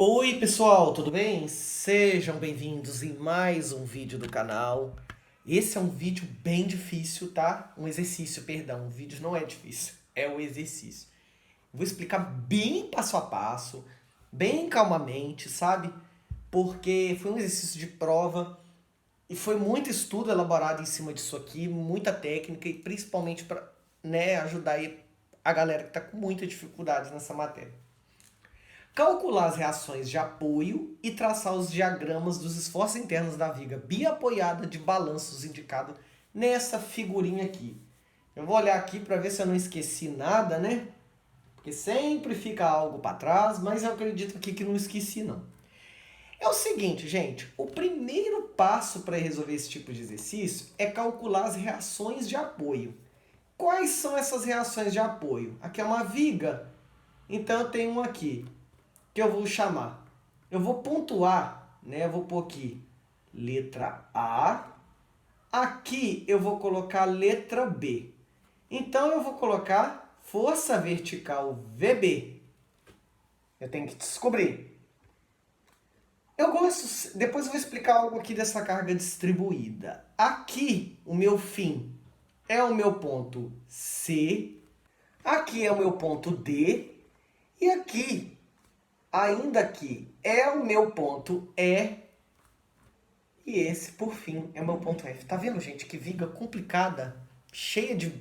Oi pessoal, tudo bem? Sejam bem-vindos em mais um vídeo do canal. Esse é um vídeo bem difícil, tá? Um exercício, perdão. O vídeo não é difícil, é um exercício. Vou explicar bem passo a passo, bem calmamente, sabe? Porque foi um exercício de prova e foi muito estudo elaborado em cima disso aqui, muita técnica e principalmente para, ajudar aí a galera que está com muita dificuldade nessa matéria. Calcular as reações de apoio e traçar os diagramas dos esforços internos da viga biapoiada de balanços indicado nessa figurinha aqui. Eu vou olhar aqui para ver se eu não esqueci nada, né? Porque sempre fica algo para trás, mas eu acredito aqui que não esqueci não. É o seguinte, gente, o primeiro passo para resolver esse tipo de exercício é calcular as reações de apoio. Quais são essas reações de apoio? Aqui é uma viga, então eu tenho um aqui que eu vou chamar. Eu vou pontuar, né? Eu vou pôr aqui letra A. Aqui eu vou colocar letra B. Então eu vou colocar força vertical VB. Eu tenho que descobrir. Depois eu vou explicar algo aqui dessa carga distribuída. Aqui o meu fim é o meu ponto C. Aqui é o meu ponto D. E aqui ainda aqui é o meu ponto E, e esse, por fim, é o meu ponto F. Tá vendo, gente, que viga complicada, cheia de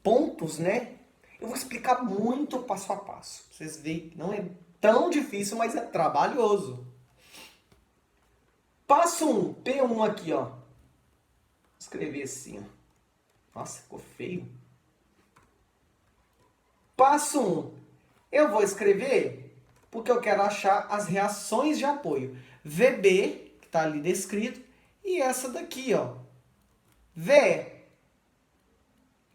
pontos, né? Eu vou explicar muito passo a passo. Vocês veem que não é tão difícil, mas é trabalhoso. Passo 1, P1 aqui, ó. Vou escrever assim, ó. Nossa, ficou feio. Passo 1, eu vou escrever porque eu quero achar as reações de apoio. VB, que está ali descrito, e essa daqui, ó. VE.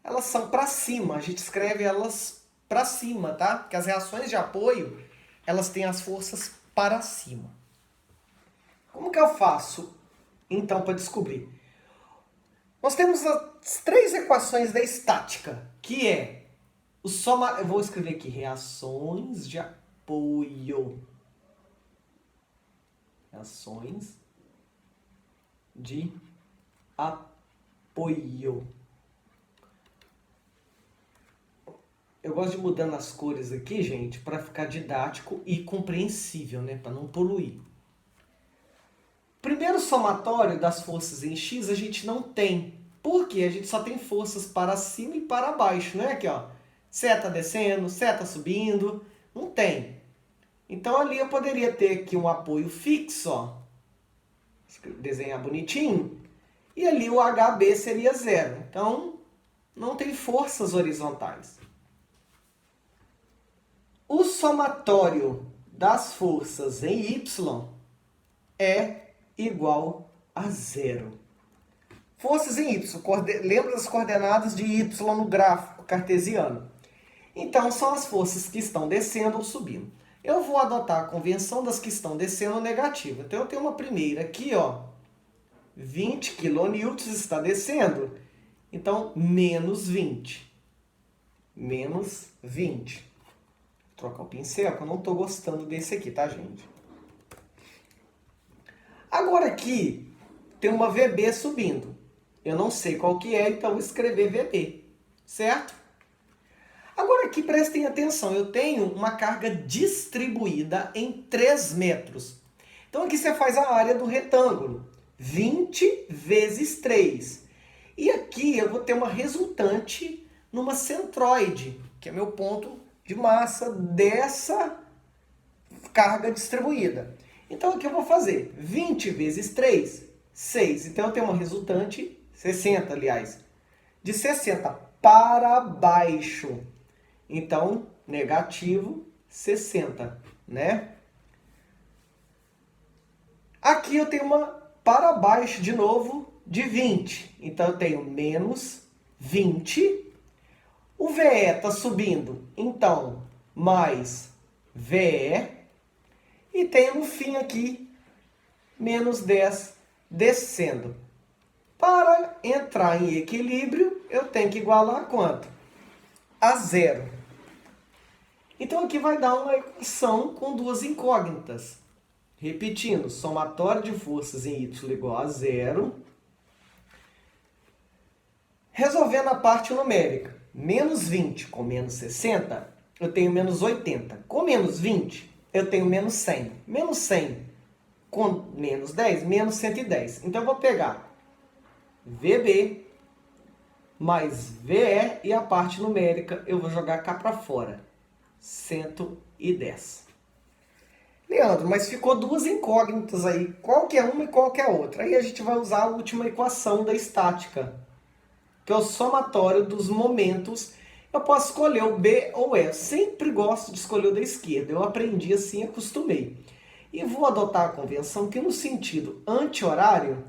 Elas são para cima, a gente escreve elas para cima, tá? Porque as reações de apoio, elas têm as forças para cima. Como que eu faço, então, para descobrir? Nós temos as três equações da estática, que é o soma... Eu vou escrever aqui, reações de apoio. Reações de apoio. Eu gosto de mudando as cores aqui, gente, para ficar didático e compreensível, né? Para não poluir. Primeiro somatório das forças em X a gente não tem. Por quê? A gente só tem forças para cima e para baixo, né? Aqui, ó. Seta descendo, seta subindo. Não tem. Então ali eu poderia ter aqui um apoio fixo, ó. Desenhar bonitinho. E ali o HB seria zero. Então, não tem forças horizontais. O somatório das forças em Y é igual a zero. Forças em Y. Lembra das coordenadas de Y no gráfico cartesiano? Então, são as forças que estão descendo ou subindo. Eu vou adotar a convenção das que estão descendo negativa. Então, eu tenho uma primeira aqui, ó. 20 kN está descendo. Então, menos 20. Menos 20. Vou trocar o pincel, que eu não estou gostando desse aqui, tá, gente? Agora aqui, tem uma VB subindo. Eu não sei qual que é, então vou escrever VB. Certo? Agora aqui, prestem atenção. Eu tenho uma carga distribuída em 3 metros. Então aqui você faz a área do retângulo. 20 vezes 3. E aqui eu vou ter uma resultante numa centroide, que é meu ponto de massa dessa carga distribuída. Então aqui eu vou fazer 20 vezes 3, 6. Então eu tenho uma resultante, 60 aliás, de 60 para baixo. Então, negativo 60, né? Aqui eu tenho uma para baixo de novo de 20. Então eu tenho menos 20. O VE está subindo, então mais VE. E tenho no fim aqui menos 10 descendo. Para entrar em equilíbrio, eu tenho que igualar quanto? A zero. Então aqui vai dar uma equação com duas incógnitas. Repetindo, somatório de forças em y igual a zero. Resolvendo a parte numérica, menos 20 com menos 60, eu tenho menos 80. Com menos 20, eu tenho menos 100. Menos 100 com menos 10, menos 110. Então eu vou pegar VB mais VE e a parte numérica eu vou jogar cá para fora. 110. Leandro, mas ficou duas incógnitas aí. Qual que é uma e qual que é a outra? Aí a gente vai usar a última equação da estática, que é o somatório dos momentos. Eu posso escolher o B ou E. Eu sempre gosto de escolher o da esquerda. Eu aprendi assim, acostumei. E vou adotar a convenção que no sentido anti-horário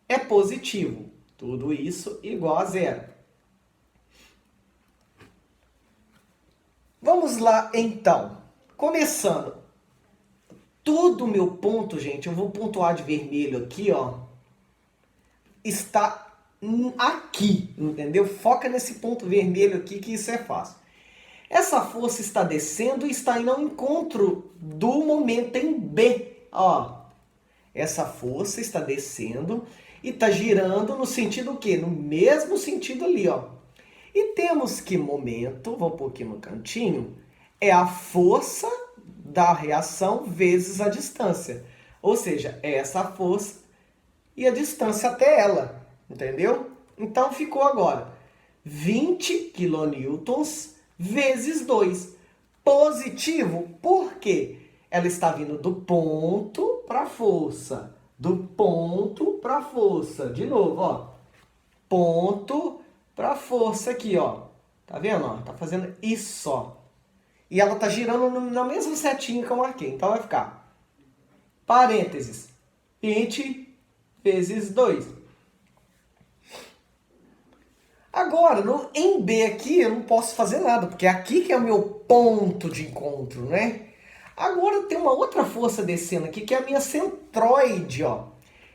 é positivo. Tudo isso igual a zero. Vamos lá então. Começando. Todo o meu ponto, gente, eu vou pontuar de vermelho aqui, ó. Está aqui, entendeu? Foca nesse ponto vermelho aqui, que isso é fácil. Essa força está descendo e está indo ao encontro do momento em B. Ó, essa força está descendo e está girando no sentido o quê? No mesmo sentido ali, ó. E temos que momento, vou pôr aqui no cantinho, é a força da reação vezes a distância. Ou seja, é essa força e a distância até ela. Entendeu? Então ficou agora 20 kN vezes 2. Positivo, por quê? Ela está vindo do ponto para a força. Do ponto para a força. De novo, ó. Ponto para a força aqui, ó. Tá vendo? Ó? Tá fazendo isso, ó. E ela tá girando na mesma setinha que eu marquei. Então vai ficar parênteses 20 vezes 2. Agora, em B aqui, eu não posso fazer nada, porque é aqui que é o meu ponto de encontro, né? Agora tem uma outra força descendo aqui, que é a minha centroide, ó.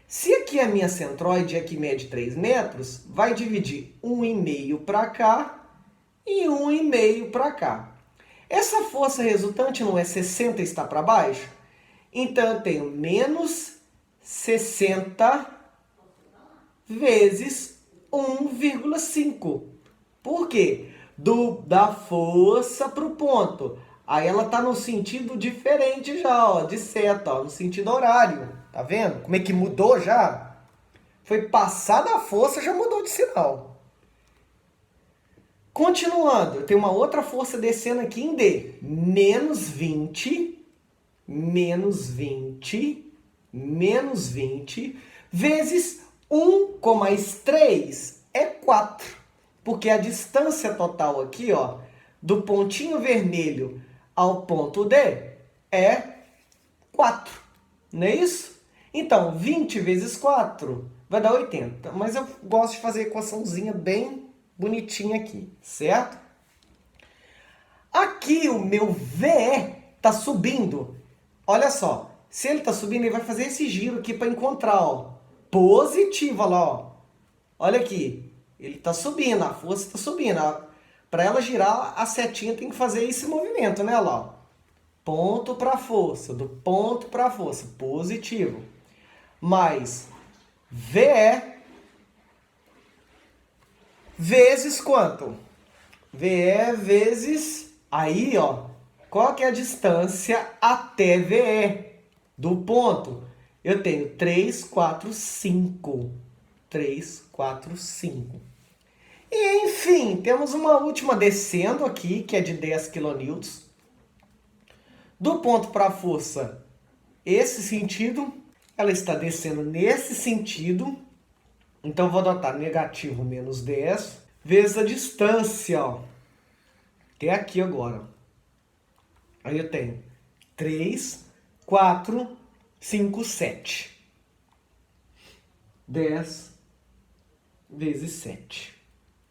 Se aqui a minha centroide aqui mede 3 metros, vai dividir 1,5 para cá e 1,5 para cá. Essa força resultante não é 60 e está para baixo? Então eu tenho menos 60 vezes 1,5. Por quê? Da força para o ponto. Aí ela está no sentido diferente já, ó, de seta, ó, no sentido horário. Tá vendo? Como é que mudou já? Foi passada a força, já mudou de sinal. Continuando, eu tenho uma outra força descendo aqui em D. Menos 20, menos 20, menos 20, vezes 1 com mais 3 é 4. Porque a distância total aqui, ó, do pontinho vermelho ao ponto D é 4. Não é isso? Então, 20 vezes 4 vai dar 80. Mas eu gosto de fazer a equaçãozinha bem bonitinha aqui, certo? Aqui o meu VE está subindo. Olha só, se ele está subindo, ele vai fazer esse giro aqui para encontrar, ó, positivo, olha lá, ó. Olha aqui, ele está subindo, a força está subindo. Para ela girar, a setinha tem que fazer esse movimento, né? Olha lá, ó. Ponto para a força, do ponto para a força, positivo. Mais VE vezes quanto? VE vezes, aí ó, qual que é a distância até VE do ponto? Eu tenho 3, 4, 5. 3, 4, 5. E enfim, temos uma última descendo aqui, que é de 10 kN. Do ponto para a força, esse sentido, ela está descendo nesse sentido. Então, eu vou adotar negativo menos 10 vezes a distância, ó, que é aqui agora. Aí eu tenho 3, 4, 5, 7. 10 vezes 7.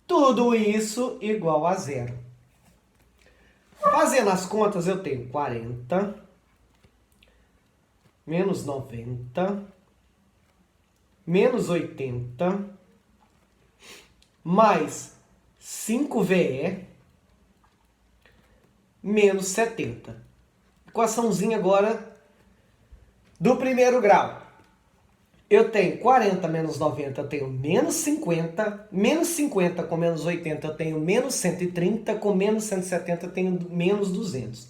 Tudo isso igual a zero. Fazendo as contas, eu tenho 40 menos 90 menos 80 mais 5VE menos 70. Equaçãozinha agora do primeiro grau. Eu tenho 40 menos 90, eu tenho menos 50. Menos 50 com menos 80, eu tenho menos 130. Com menos 170, eu tenho menos 200.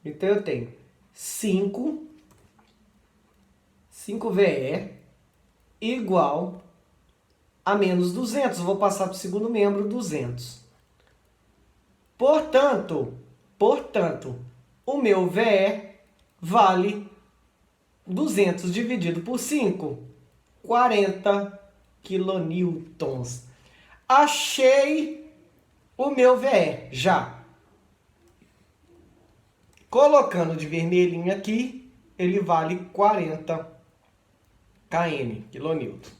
Então, eu tenho 5VE igual a menos 200. Eu vou passar para o segundo membro, 200. Portanto, o meu VE vale 200 dividido por 5, 40 quilonewtons. Achei o meu VE já. Colocando de vermelhinho aqui, ele vale 40 kN, quilonewton.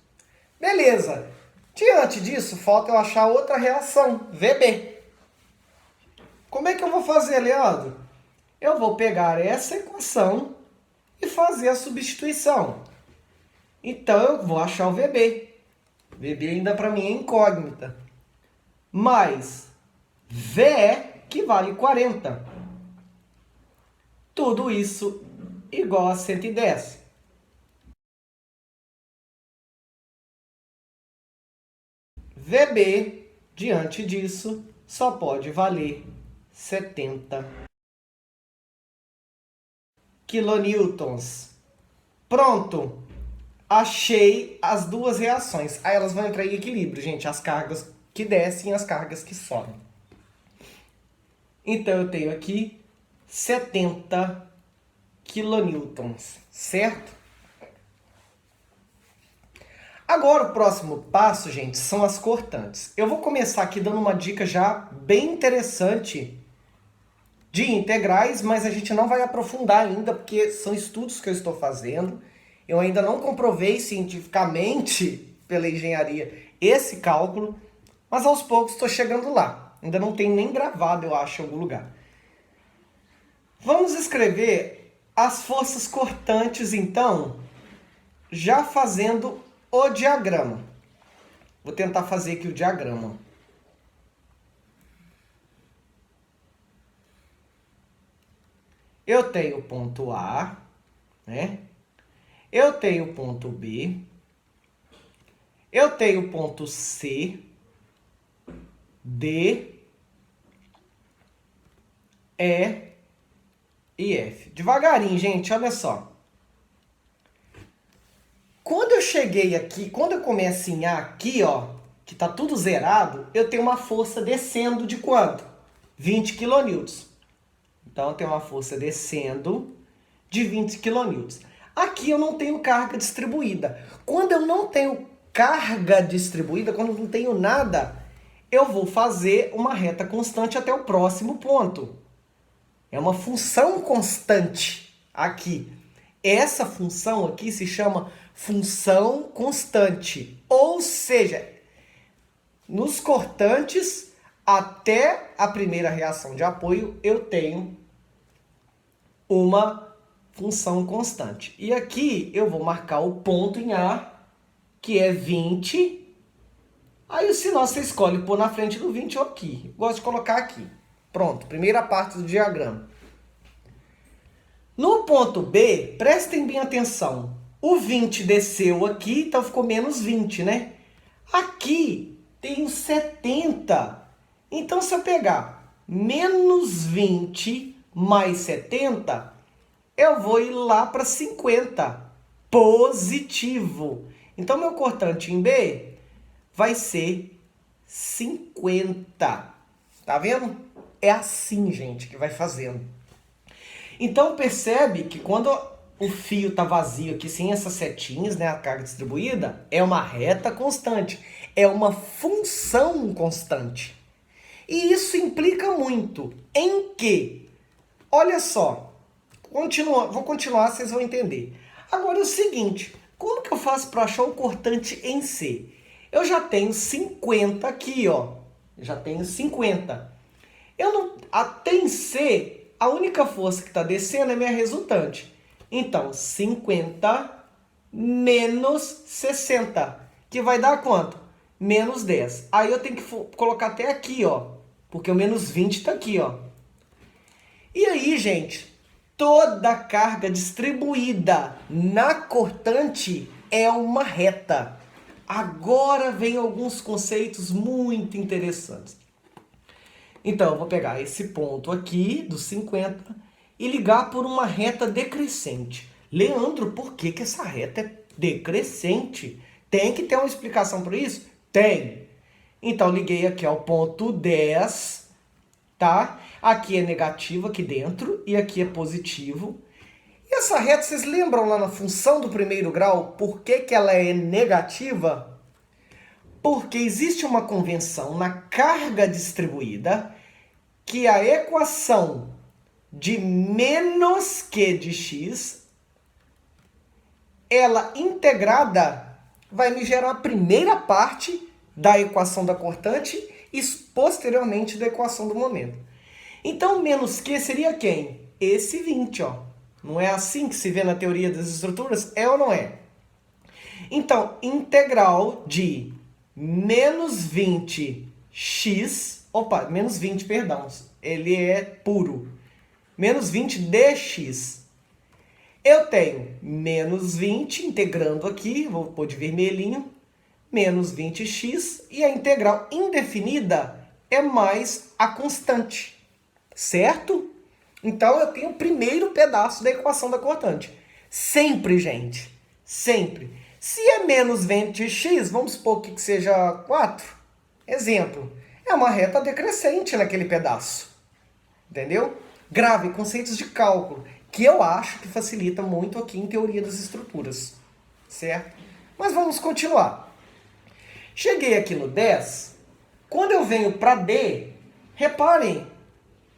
Beleza. Diante disso, falta eu achar outra reação, VB. Como é que eu vou fazer, Leandro? Eu vou pegar essa equação e fazer a substituição. Então, eu vou achar o VB. VB ainda para mim é incógnita. Mais VE, que vale 40. Tudo isso igual a 110. VB, diante disso, só pode valer 70 quilonewtons. Pronto! Achei as duas reações. Aí elas vão entrar em equilíbrio, gente. As cargas que descem e as cargas que sobem. Então, eu tenho aqui 70 quilonewtons, certo? Agora, o próximo passo, gente, são as cortantes. Eu vou começar aqui dando uma dica já bem interessante de integrais, mas a gente não vai aprofundar ainda, porque são estudos que eu estou fazendo. Eu ainda não comprovei cientificamente, pela engenharia, esse cálculo, mas aos poucos estou chegando lá. Ainda não tem nem gravado, eu acho, em algum lugar. Vamos escrever as forças cortantes, então, já fazendo o diagrama. Vou tentar fazer aqui o diagrama. Eu tenho o ponto A, né? Eu tenho o ponto B. Eu tenho o ponto C, D, E e F. Devagarinho, gente, olha só. Quando eu cheguei aqui, quando eu começo em A aqui, ó, que tá tudo zerado, eu tenho uma força descendo de quanto? 20 kN. Então, eu tenho uma força descendo de 20 kN. Aqui eu não tenho carga distribuída. Quando eu não tenho carga distribuída, quando eu não tenho nada, eu vou fazer uma reta constante até o próximo ponto. É uma função constante aqui. Essa função aqui se chama função constante. Ou seja, nos cortantes, até a primeira reação de apoio, eu tenho uma função constante. E aqui eu vou marcar o ponto em A, que é 20. Aí, se não, você escolhe pôr na frente do 20 ou aqui. Gosto de colocar aqui. Pronto, primeira parte do diagrama. No ponto B, prestem bem atenção. O 20 desceu aqui, então ficou menos 20, né? Aqui tem 70. Então, se eu pegar menos 20 mais 70, eu vou ir lá para 50. Positivo. Então, meu cortante em B vai ser 50. Tá vendo? É assim, gente, que vai fazendo. Então, percebe que quando o fio está vazio aqui, sem essas setinhas, né, a carga distribuída, é uma reta constante. É uma função constante. E isso implica muito em que, olha só, vou continuar, vocês vão entender. Agora é o seguinte, como que eu faço para achar o cortante em C? Eu já tenho 50 aqui, ó. Já tenho 50. Até em C, a única força que está descendo é minha resultante. Então, 50 menos 60, que vai dar quanto? Menos 10. Aí eu tenho que colocar até aqui, ó. Porque o menos 20 está aqui, ó. E aí, gente, toda carga distribuída na cortante é uma reta. Agora vem alguns conceitos muito interessantes. Então, eu vou pegar esse ponto aqui, dos 50, e ligar por uma reta decrescente. Leandro, por que essa reta é decrescente? Tem que ter uma explicação para isso? Tem. Então, liguei aqui ao ponto 10, tá? Aqui é negativo aqui dentro e aqui é positivo. E essa reta, vocês lembram lá na função do primeiro grau, por que ela é negativa? Porque existe uma convenção na carga distribuída que a equação de menos Q de x, ela integrada vai me gerar a primeira parte da equação da cortante e posteriormente da equação do momento. Então, menos Q seria quem? Esse 20, ó. Não é assim que se vê na teoria das estruturas? É ou não é? Então, integral de menos 20x, opa, menos 20, perdão, ele é puro. Menos 20 dx. Eu tenho menos 20, integrando aqui, vou pôr de vermelhinho, menos 20x, e a integral indefinida é mais a constante, certo? Então, eu tenho o primeiro pedaço da equação da cortante. Sempre, gente, sempre. Se é menos 20x, vamos supor que seja 4. Exemplo, é uma reta decrescente naquele pedaço. Entendeu? Grave conceitos de cálculo, que eu acho que facilita muito aqui em teoria das estruturas. Certo? Mas vamos continuar. Cheguei aqui no 10. Quando eu venho para D, reparem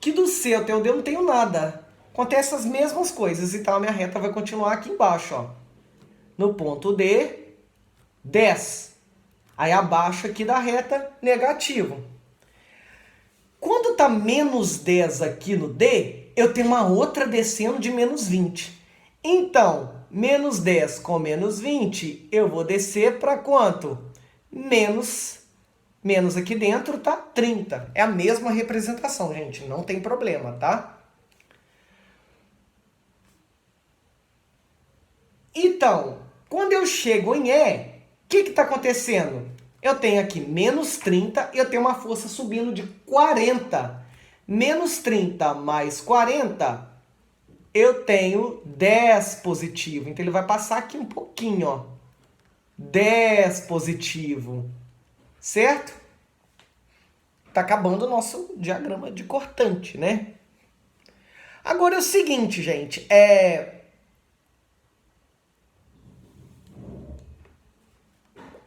que do C até o D eu não tenho nada. Acontece as mesmas coisas, então a minha reta vai continuar aqui embaixo, ó. No ponto D, 10. Aí abaixo aqui da reta, negativo. Quando está menos 10 aqui no D, eu tenho uma outra descendo de menos 20. Então, menos 10 com menos 20, eu vou descer para quanto? Menos aqui dentro tá 30. É a mesma representação, gente. Não tem problema, tá? Então, quando eu chego em E, o que está acontecendo? Eu tenho aqui menos 30 e eu tenho uma força subindo de 40. Menos 30 mais 40, eu tenho 10 positivo. Então, ele vai passar aqui um pouquinho, ó. 10 positivo. Certo? Está acabando o nosso diagrama de cortante, né? Agora é o seguinte, gente.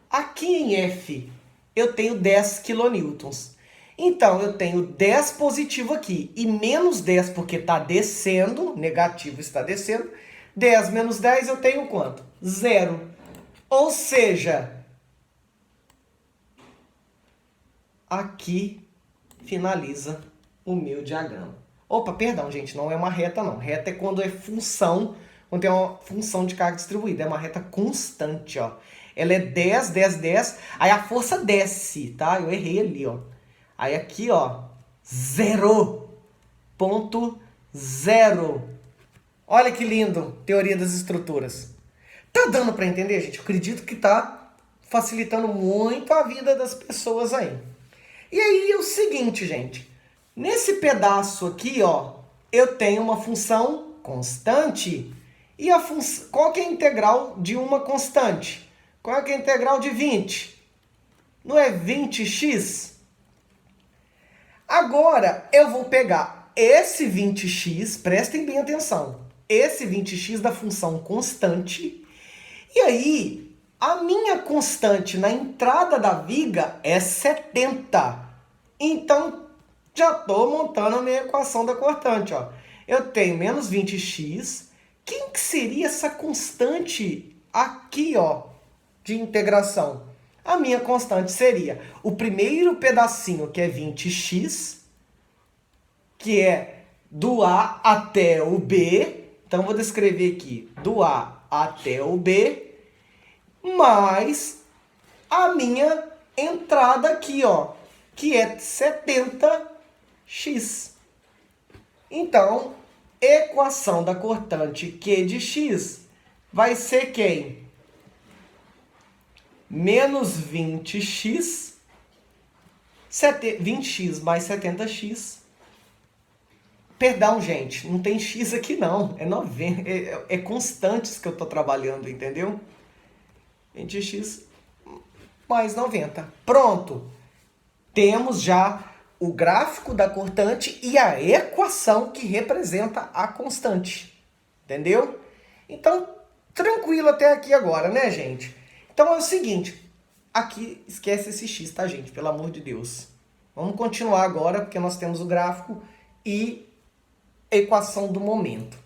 Aqui em F, eu tenho 10 quilonewtons. Então, eu tenho 10 positivo aqui e menos 10 porque está descendo, negativo está descendo. 10 menos 10 eu tenho quanto? 0. Ou seja, aqui finaliza o meu diagrama. Opa, perdão, gente, não é uma reta não. Reta é quando é função, quando tem uma função de carga distribuída. É uma reta constante, ó. Ela é 10, 10, 10. Aí a força desce, tá? Eu errei ali, ó. Aí aqui, ó, 0.0. Olha que lindo, teoria das estruturas. Tá dando para entender, gente? Eu acredito que tá facilitando muito a vida das pessoas aí. E aí é o seguinte, gente. Nesse pedaço aqui, ó, eu tenho uma função constante. E qual que é a integral de uma constante? Qual é a integral de 20? Não é 20x? Agora, eu vou pegar esse 20x, prestem bem atenção, esse 20x da função constante, e aí, a minha constante na entrada da viga é 70. Então, já estou montando a minha equação da cortante, ó. Eu tenho menos 20x. Quem que seria essa constante aqui, ó, de integração? A minha constante seria o primeiro pedacinho, que é 20x, que é do A até o B. Então, vou descrever aqui do A até o B, mais a minha entrada aqui, ó, que é 70x. Então, equação da cortante Q de x vai ser quem? Menos 20x, 20x mais 70x. Perdão, gente, não tem x aqui não, é 90, é constantes que eu estou trabalhando, entendeu? 20x mais 90. Pronto! Temos já o gráfico da cortante e a equação que representa a constante. Entendeu? Então, tranquilo até aqui agora, né, gente? Então é o seguinte, aqui esquece esse x, tá, gente? Pelo amor de Deus. Vamos continuar agora, porque nós temos o gráfico e a equação do momento.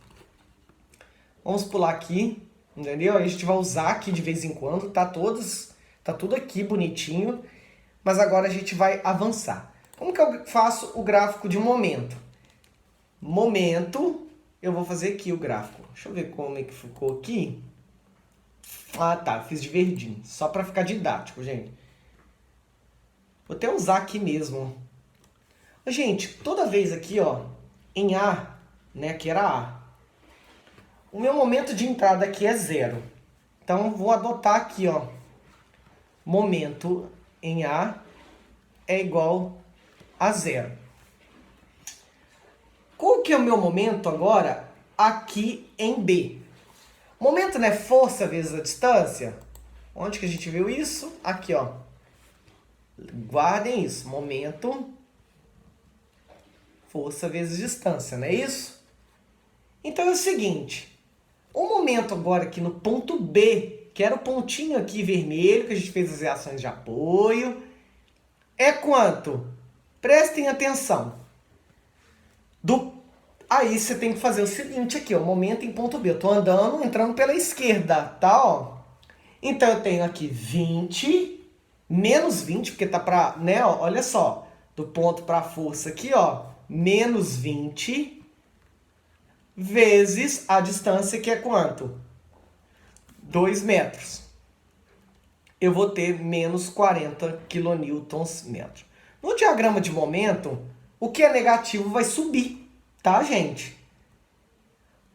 Vamos pular aqui, entendeu? A gente vai usar aqui de vez em quando, tá tudo aqui bonitinho, mas agora a gente vai avançar. Como que eu faço o gráfico de momento? Momento, eu vou fazer aqui o gráfico. Deixa eu ver como é que ficou aqui. Ah, tá, fiz de verdinho, só para ficar didático, gente. Vou até usar aqui mesmo. Gente, toda vez aqui, ó, em A, né, que era A, o meu momento de entrada aqui é 0. Então, vou adotar aqui, ó, momento em A é igual a 0. Qual que é o meu momento agora aqui em B? Momento, né? Força vezes a distância. Onde que a gente viu isso? Aqui, ó. Guardem isso. Momento, força vezes distância, não é isso? Então é o seguinte. O momento agora aqui no ponto B, que era o pontinho aqui vermelho, que a gente fez as reações de apoio, é quanto? Prestem atenção. Aí você tem que fazer o seguinte aqui, ó, momento em ponto B. Eu tô andando, entrando pela esquerda, tá? Ó. Então eu tenho aqui 20, menos 20, porque tá pra, né? Ó, olha só, do ponto pra força aqui, ó, menos 20 vezes a distância, que é quanto? 2 metros. Eu vou ter menos 40 kNm. No diagrama de momento, o que é negativo vai subir, tá, gente?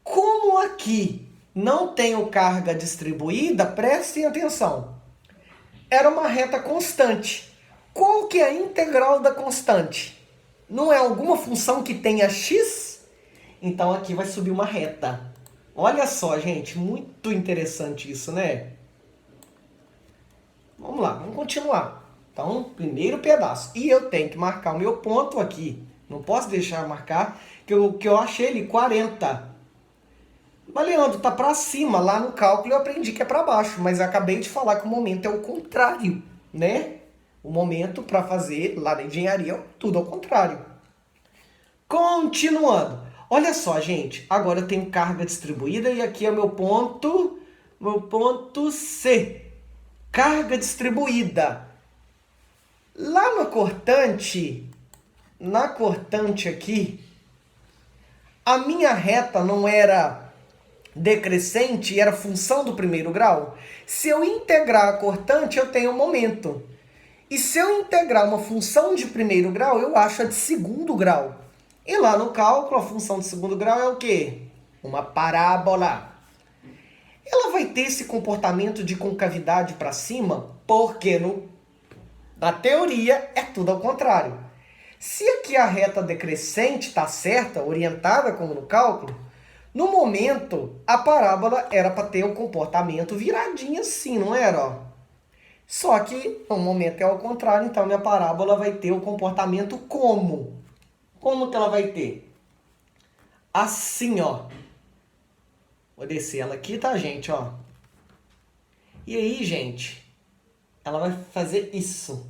Como aqui não tenho carga distribuída, prestem atenção. Era uma reta constante. Qual que é a integral da constante? Não é alguma função que tenha x? Então aqui vai subir uma reta. Olha só, gente, muito interessante isso, né? Vamos lá, vamos continuar. Então, primeiro pedaço. E eu tenho que marcar o meu ponto aqui. Não posso deixar marcar, que eu achei ele 40. Mas, Leandro, tá para cima. Lá no cálculo eu aprendi que é para baixo. Mas eu acabei de falar que o momento é o contrário, né? O momento para fazer lá na engenharia é tudo ao contrário. Continuando. Olha só, gente. Agora eu tenho carga distribuída e aqui é o meu ponto C. Carga distribuída. Lá na cortante aqui, a minha reta não era decrescente, era função do primeiro grau. Se eu integrar a cortante, eu tenho um momento. E se eu integrar uma função de primeiro grau, eu acho a de segundo grau. E lá no cálculo, a função de segundo grau é o quê? Uma parábola. Ela vai ter esse comportamento de concavidade para cima, porque na teoria é tudo ao contrário. Se aqui a reta decrescente está certa, orientada como no cálculo, no momento a parábola era para ter o comportamento viradinho assim, não era? Ó? Só que no momento é ao contrário, então minha parábola vai ter o comportamento como? Como que ela vai ter? Assim, ó. Vou descer ela aqui, tá, gente? Ó. E aí, gente, ela vai fazer isso.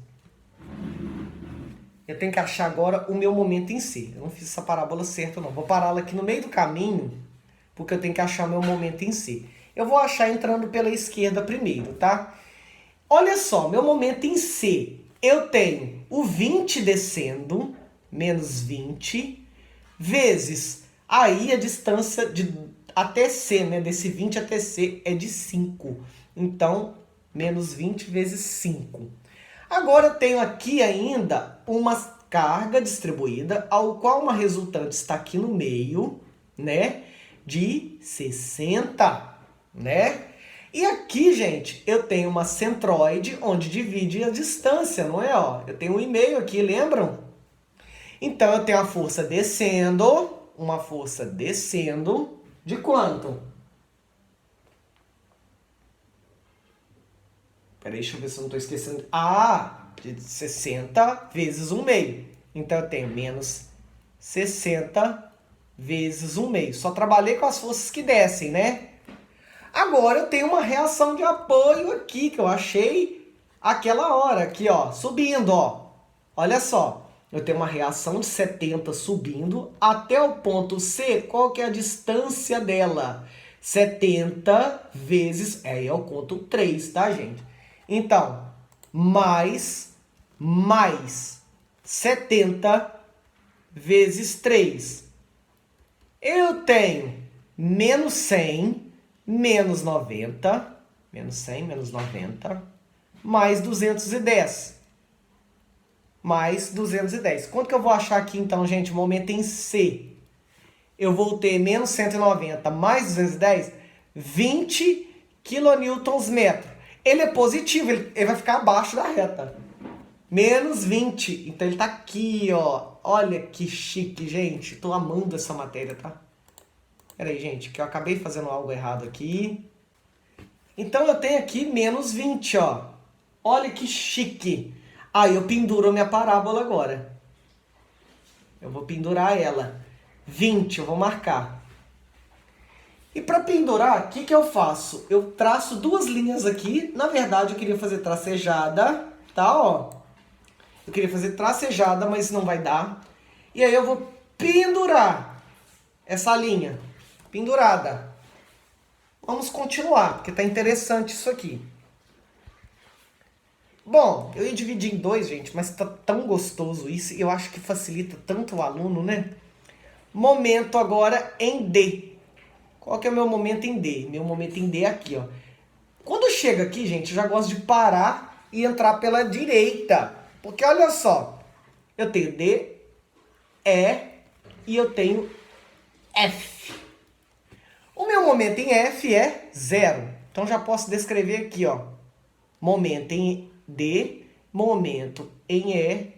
Eu tenho que achar agora o meu momento em si. Eu não fiz essa parábola certa, não. Vou parar ela aqui no meio do caminho, porque eu tenho que achar o meu momento em si. Eu vou achar entrando pela esquerda primeiro, tá? Olha só, meu momento em C. Eu tenho o 20 descendo, menos 20, vezes aí a distância até C, né? Desse 20 até C é de 5. Então, menos 20 vezes 5. Agora eu tenho aqui ainda uma carga distribuída, ao qual uma resultante está aqui no meio, né, de 60, né? E aqui, gente, eu tenho uma centroide onde divide a distância, não é? Ó, eu tenho um e-mail aqui, lembram? Então, eu tenho a força descendo, uma força descendo de quanto? Peraí, deixa eu ver se eu não estou esquecendo. Ah, de 60 vezes 1 meio. Então, eu tenho menos 60 vezes 1 meio. Só trabalhei com as forças que descem, né? Agora, eu tenho uma reação de apoio aqui, que eu achei aquela hora. Aqui, ó, subindo, ó. Olha só. Eu tenho uma reação de 70 subindo até o ponto C. Qual que é a distância dela? 70 vezes... Aí eu conto 3, tá, gente? Então, mais 70 vezes 3. Eu tenho menos 100, menos 90, menos 100, menos 90, mais 210. Mais 210. Quanto que eu vou achar aqui, então, gente? O momento em C. Eu vou ter menos 190 mais 210, 20 kNm. Ele é positivo, ele vai ficar abaixo da reta. Menos 20. Então, ele tá aqui, ó. Olha que chique, gente. Tô amando essa matéria, tá? Pera aí, gente, que eu acabei fazendo algo errado aqui. Então, eu tenho aqui menos 20, ó. Olha que chique. Aí eu penduro a minha parábola agora. Eu vou pendurar ela. 20, eu vou marcar. E para pendurar, o que, que eu faço? Eu traço duas linhas aqui. Na verdade, eu queria fazer tracejada, tá? Ó. Eu queria fazer tracejada, mas não vai dar. E aí eu vou pendurar essa linha. Pendurada. Vamos continuar, porque tá interessante isso aqui. Bom, eu ia dividir em 2, gente, mas tá tão gostoso isso. Eu acho que facilita tanto o aluno, né? Momento agora em D. Qual que é o meu momento em D? Meu momento em D é aqui, ó. Quando chega aqui, gente, eu já gosto de parar e entrar pela direita. Porque olha só, eu tenho D, E e eu tenho F. O meu momento em F é 0. Então já posso descrever aqui, ó. Momento em D, momento em E,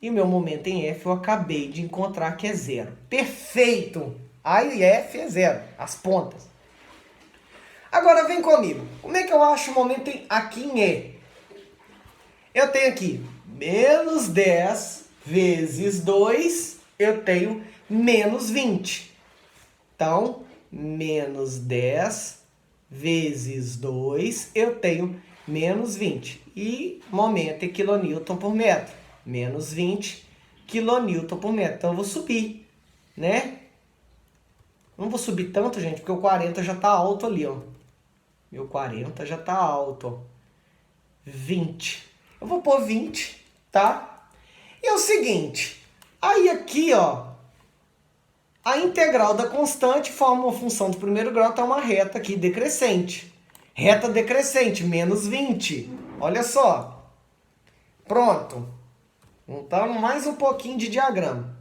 e o meu momento em F eu acabei de encontrar que é 0. Perfeito! A e F é 0, as pontas. Agora vem comigo. Como é que eu acho o momento aqui em E? Eu tenho aqui menos 10 vezes 2, eu tenho menos 20. Então, menos 10 vezes 2, eu tenho menos 20. E momento em quilonewton por metro. Menos 20 quilonewton por metro. Então, eu vou subir, né? Não vou subir tanto, gente, porque o 40 já está alto ali, ó. Meu 40 já está alto, ó. 20. Eu vou pôr 20, tá? E é o seguinte. Aí aqui, ó. A integral da constante forma uma função do primeiro grau, tá uma reta aqui decrescente. Reta decrescente, menos 20. Olha só. Pronto. Então, mais um pouquinho de diagrama.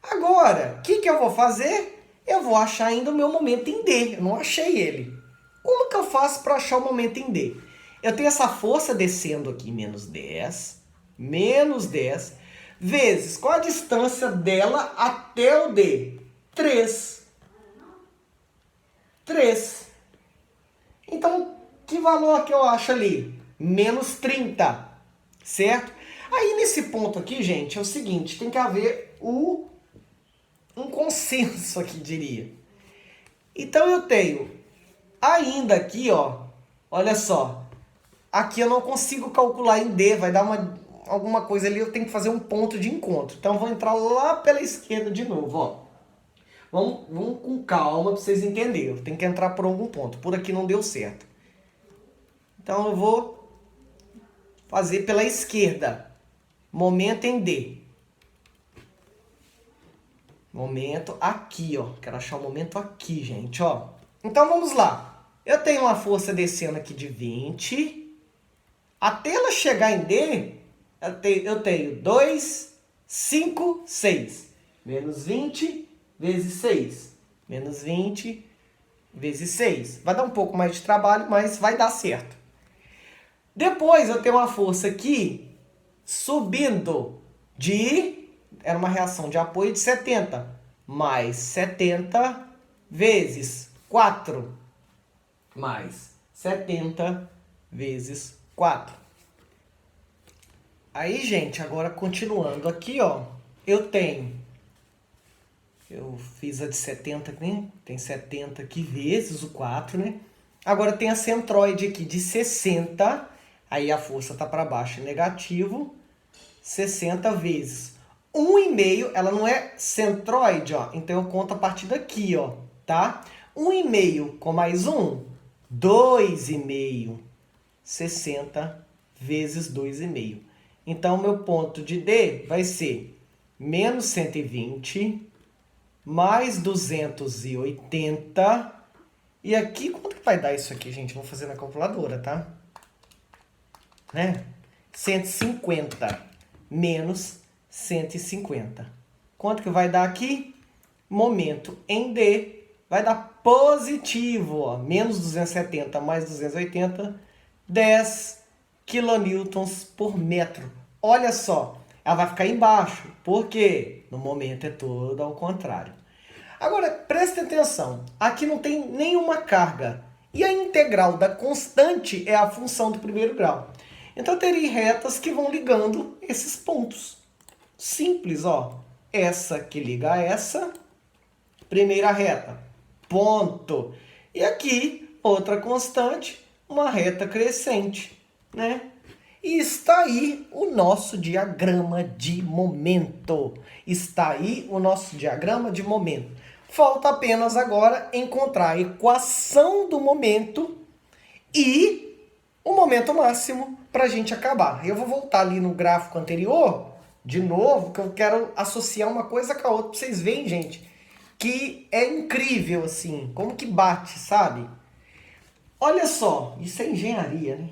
Agora, o que eu vou fazer? Eu vou achar ainda o meu momento em D. Eu não achei ele. Como que eu faço para achar o momento em D? Eu tenho essa força descendo aqui, menos 10, vezes qual a distância dela até o D? 3. 3. Então, que valor que eu acho ali? Menos 30, certo? Aí, nesse ponto aqui, gente, é o seguinte, tem que haver um consenso aqui, diria. Então, eu tenho ainda aqui, ó, olha só, aqui eu não consigo calcular em D, vai dar alguma coisa ali, eu tenho que fazer um ponto de encontro. Então, eu vou entrar lá pela esquerda de novo, ó. Vamos com calma para vocês entenderem. Eu tenho que entrar por algum ponto. Por aqui não deu certo. Então, eu vou fazer pela esquerda. Momento em D. Momento aqui, ó. Quero achar o momento aqui, gente, ó. Então, vamos lá. Eu tenho uma força descendo aqui de 20. Até ela chegar em D, Eu tenho 2, 5, 6. Menos 20 vezes 6. Menos 20 vezes 6. Vai dar um pouco mais de trabalho, mas vai dar certo. Depois eu tenho uma força aqui subindo era uma reação de apoio de 70. Mais 70 vezes 4. Mais 70 vezes 4. Aí, gente, agora continuando aqui, ó. Eu fiz a de 70, né? Tem 70 aqui vezes o 4, né? Agora tem a centroide aqui de 60. Aí a força tá para baixo, negativo. 60 vezes 1,5, ela não é centroide, ó. Então eu conto a partir daqui, ó, tá? 1,5 com mais 1, 2,5. 60 vezes 2,5. Então, meu ponto de D vai ser menos 120, mais 280. E aqui, quanto que vai dar isso aqui, gente? Vou fazer na calculadora, tá? Né? 150 menos 150. Quanto que vai dar aqui? Momento em D vai dar positivo, ó. Menos 270 mais 280, 10 quilonewtons por metro. Olha só, ela vai ficar embaixo. Por quê? No momento é todo ao contrário. Agora, preste atenção. Aqui não tem nenhuma carga. E a integral da constante é a função do primeiro grau. Então, eu teria retas que vão ligando esses pontos. Simples, ó. Essa que liga a essa. Primeira reta. Ponto. E aqui, outra constante, uma reta crescente, né? E está aí o nosso diagrama de momento. Está aí o nosso diagrama de momento. Falta apenas agora encontrar a equação do momento e o momento máximo para a gente acabar. Eu vou voltar ali no gráfico anterior, de novo, que eu quero associar uma coisa com a outra para vocês verem, gente, que é incrível, assim, como que bate, sabe? Olha só, isso é engenharia, né?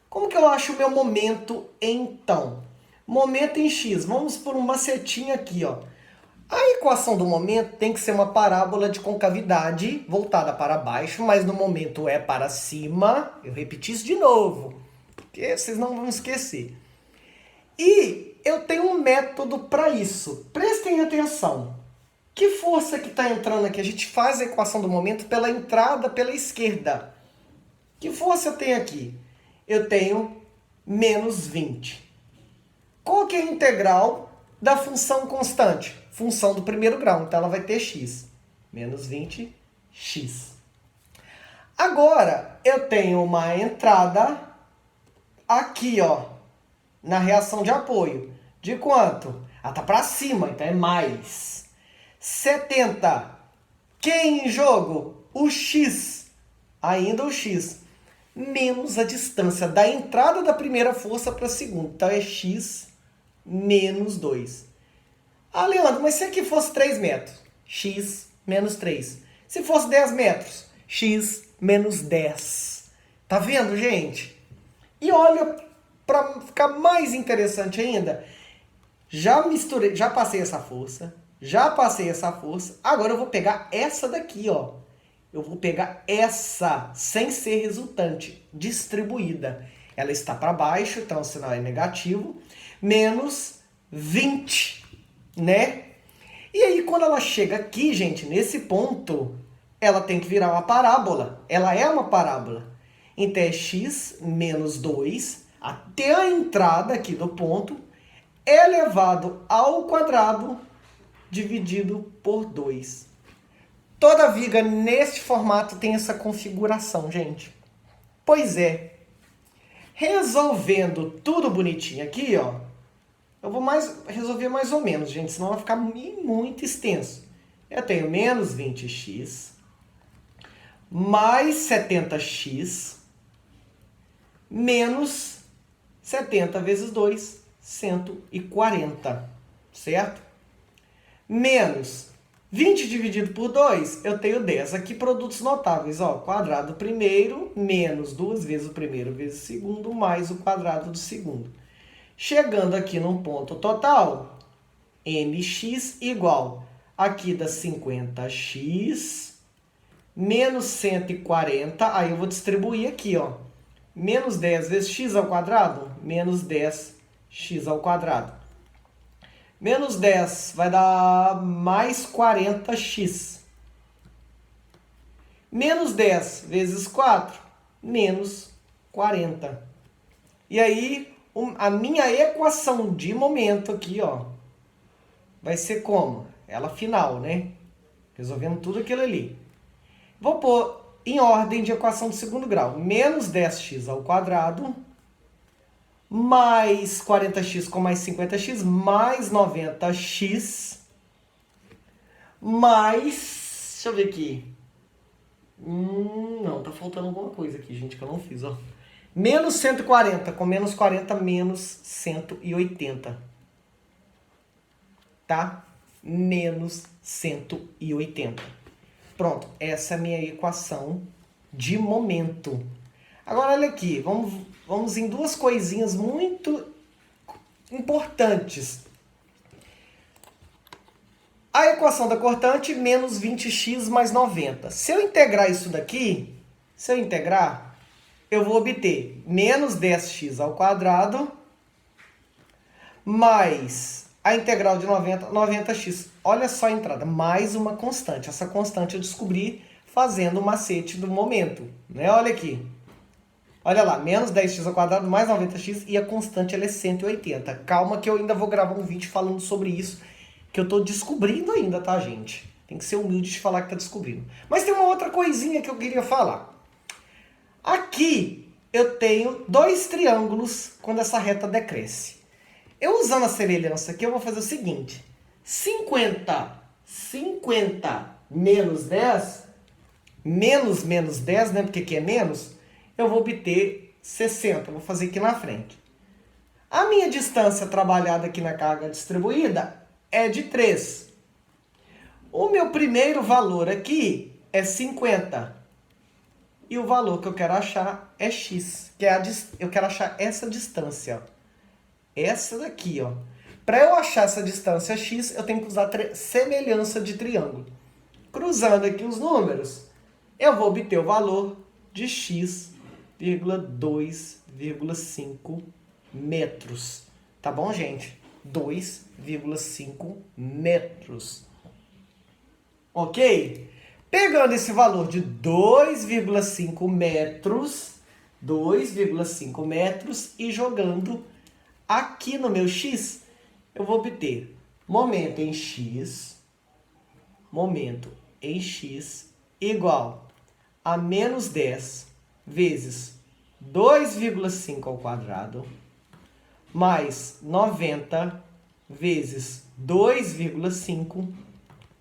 Como que eu acho o meu momento, então? Momento em x. Vamos por uma setinha aqui, ó. A equação do momento tem que ser uma parábola de concavidade voltada para baixo, mas no momento é para cima. Eu repeti isso de novo, porque vocês não vão esquecer. E eu tenho um método para isso. Prestem atenção. Que força que está entrando aqui? A gente faz a equação do momento pela entrada pela esquerda. Que força eu tenho aqui? Eu tenho menos 20. Qual que é a integral da função constante? Função do primeiro grau, então ela vai ter x. Menos 20, x. Agora, eu tenho uma entrada aqui, ó, na reação de apoio. De quanto? Ela está para cima, então é mais. 70. Quem em jogo? O x. Ainda o x. Menos a distância da entrada da primeira força para a segunda. Então é x menos 2. Ah, Leandro, mas se aqui fosse 3 metros? X menos 3. Se fosse 10 metros? X menos 10. Tá vendo, gente? E olha, para ficar mais interessante ainda, já misturei, já passei essa força, agora eu vou pegar essa daqui, ó. Eu vou pegar essa sem ser resultante, distribuída. Ela está para baixo, então o sinal é negativo. Menos 20, né? E aí, quando ela chega aqui, gente, nesse ponto, ela tem que virar uma parábola. Ela é uma parábola. Então, é x menos 2 até a entrada aqui do ponto elevado ao quadrado dividido por 2. Toda viga nesse formato tem essa configuração, gente. Pois é. Resolvendo tudo bonitinho aqui, ó. Eu vou resolver mais ou menos, gente, senão vai ficar muito extenso. Eu tenho menos 20x mais 70x menos 70 vezes 2, 140, certo? Menos 20 dividido por 2, eu tenho 10. Aqui produtos notáveis, ó, quadrado do primeiro menos 2 vezes o primeiro vezes o segundo mais o quadrado do segundo. Chegando aqui num ponto total, mx igual, aqui dá 50x menos 140, aí eu vou distribuir aqui, ó. Menos 10 vezes x ao quadrado, menos 10x ao quadrado. Menos 10 vai dar mais 40x. Menos 10 vezes 4, menos 40. E aí, a minha equação de momento aqui, ó, vai ser como? Ela final, né? Resolvendo tudo aquilo ali. Vou pôr em ordem de equação de segundo grau. Menos 10x ao quadrado, mais 40x com mais 50x, mais 90x, mais... Deixa eu ver aqui. Não, tá faltando alguma coisa aqui, gente, que eu não fiz, ó. Menos 140, com menos 40, menos 180. Tá? Menos 180. Pronto, essa é a minha equação de momento. Agora, olha aqui, vamos em duas coisinhas muito importantes. A equação da cortante, menos 20x mais 90. Se eu integrar isso daqui, eu vou obter menos 10x ao quadrado mais a integral de 90x. Olha só a entrada, mais uma constante. Essa constante eu descobri fazendo o macete do momento, né? Olha aqui. Olha lá, menos 10x ao quadrado mais 90x e a constante ela é 180. Calma que eu ainda vou gravar um vídeo falando sobre isso, que eu tô descobrindo ainda, tá, gente? Tem que ser humilde de falar que tá descobrindo. Mas tem uma outra coisinha que eu queria falar. Aqui eu tenho dois triângulos quando essa reta decresce. Eu usando a semelhança aqui, eu vou fazer o seguinte. 50 menos 10, menos 10, né? Porque aqui é menos, eu vou obter 60. Vou fazer aqui na frente. A minha distância trabalhada aqui na carga distribuída é de 3. O meu primeiro valor aqui é 50. E o valor que eu quero achar é x. Eu quero achar essa distância. Essa daqui, ó. Para eu achar essa distância x, eu tenho que usar semelhança de triângulo. Cruzando aqui os números, eu vou obter o valor de x, 2,5 metros. Tá bom, gente? 2,5 metros. Ok? Pegando esse valor de 2,5 metros e jogando aqui no meu x, eu vou obter momento em x igual a menos 10 vezes 2,5 ao quadrado mais 90 vezes 2,5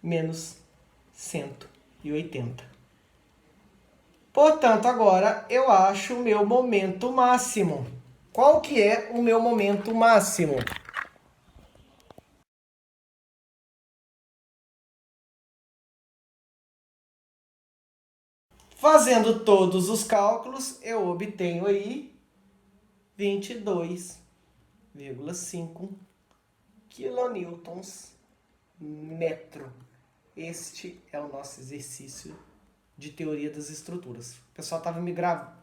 menos 180. Portanto, agora eu acho o meu momento máximo. Qual que é o meu momento máximo? Fazendo todos os cálculos, eu obtenho aí 22,5 quilonewtons metro. Este é o nosso exercício de teoria das estruturas. O pessoal estava me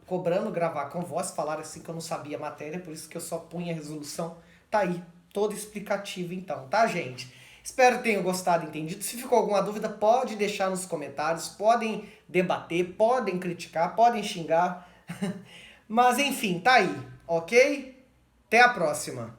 cobrando gravar com voz, falaram assim que eu não sabia a matéria, por isso que eu só punha a resolução. Tá aí, todo explicativo então, tá, gente? Espero que tenham gostado e entendido. Se ficou alguma dúvida, pode deixar nos comentários, podem debater, podem criticar, podem xingar. Mas enfim, tá aí, ok? Até a próxima!